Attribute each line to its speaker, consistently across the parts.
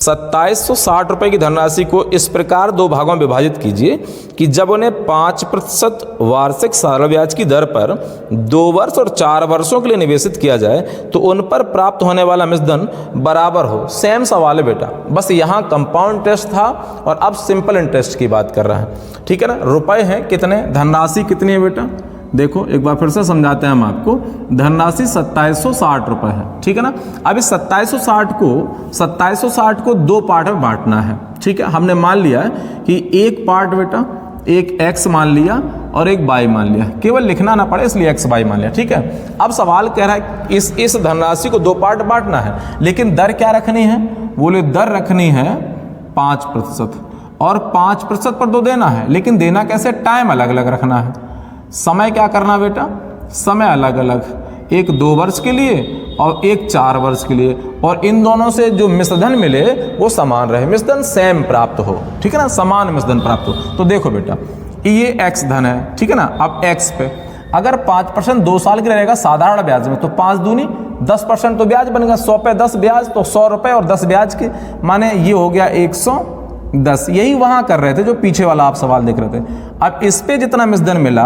Speaker 1: 2760 रुपए की धनराशि को इस प्रकार दो भागों में विभाजित कीजिए कि जब उन्हें 5% वार्षिक सरल ब्याज की दर पर 2 वर्ष और 4 वर्षों के लिए निवेशित किया जाए तो उन पर प्राप्त होने वाला मिश्रधन बराबर हो। सेम सवाल है बेटा, बस यहाँ कंपाउंड इंटरेस्ट था और अब सिंपल इंटरेस्ट की बात कर रहा है। ठीक है ना, रुपए हैं कितने, धनराशि कितनी है बेटा, देखो एक बार फिर से समझाते हैं हम आपको। धनराशि 2760 रुपए है, ठीक है ना। अब इस 2760 को दो पार्ट में बांटना है। ठीक है, हमने मान लिया है कि एक पार्ट बेटा एक x मान लिया और एक y मान लिया, केवल लिखना ना पड़े इसलिए x y मान लिया। ठीक है, अब सवाल कह रहा है इस धनराशि को दो पार्ट बांटना है, लेकिन दर क्या रखनी है, बोले दर रखनी है 5% और 5% पर दो देना है, लेकिन देना कैसे, टाइम अलग अलग रखना है। समय क्या करना बेटा, समय अलग अलग, एक 2 वर्ष के लिए और एक 4 वर्ष के लिए, और इन दोनों से जो मिश्रधन मिले वो समान रहे, मिश्रधन सेम प्राप्त हो। ठीक है ना, समान मिश्रधन प्राप्त हो। तो देखो बेटा ये x धन है, ठीक है ना। अब x पे अगर 5% 2 साल के लिए रहेगा साधारण ब्याज में, तो 5 दूनी 10% तो ब्याज बनेगा, 100 पे 10 ब्याज तो 100 रुपए और 10 ब्याज के, माने ये हो गया 110। यही वहां कर रहे थे जो पीछे वाला आप सवाल देख रहे थे। अब इस पे जितना मिश्रधन मिला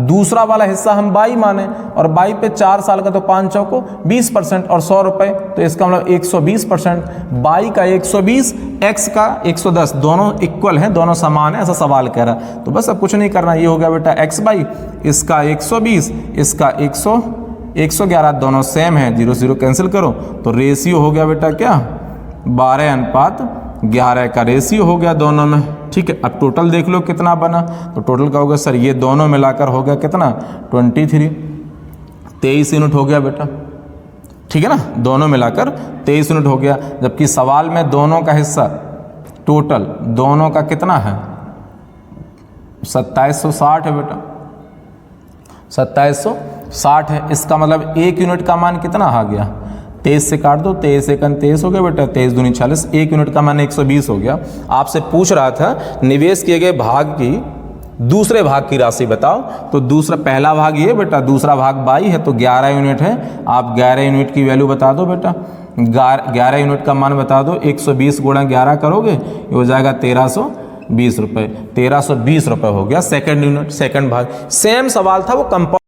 Speaker 1: दूसरा वाला हिस्सा हम बाई माने, और बाई पे 4 साल का तो 5 चौको 20% और 100 रुपए, तो इसका मतलब 120%। बाई का 120, एक्स का 110, दोनों इक्वल हैं, दोनों समान है, ऐसा सवाल कह रहा। तो बस अब कुछ नहीं करना, ये हो गया बेटा एक्स बाई, इसका 120, इसका 111, दोनों सेम है, 0 0 कैंसिल करो तो रेशियो हो गया बेटा क्या 12:11 का रेशियो हो गया दोनों में। ठीक है, अब टोटल देख लो कितना बना, तो टोटल का होगा सर ये दोनों मिलाकर हो गया कितना 23 यूनिट हो गया बेटा। ठीक है ना, दोनों मिलाकर 23 यूनिट हो गया, जबकि सवाल में दोनों का हिस्सा टोटल दोनों का कितना है 2760 है बेटा, 2760 है। इसका मतलब 1 यूनिट का मान कितना आ गया, 23 से काट दो, 23 एकन 23 हो गया बेटा, 23 दूनी 40, 1 यूनिट का मान 120 हो गया। आपसे पूछ रहा था निवेश किए गए भाग की दूसरे भाग की राशि बताओ, तो दूसरा पहला भाग ये बेटा, दूसरा भाग 22 है तो 11 यूनिट है। आप 11 यूनिट की वैल्यू बता दो बेटा, 11 यूनिट का मान बता दो, 120 गुणा 11 करोगे ये हो जाएगा 1320 रुपये, 1320 रुपये हो गया सेकंड यूनिट, सेकंड भाग। सेम सवाल था वो कंपाउंड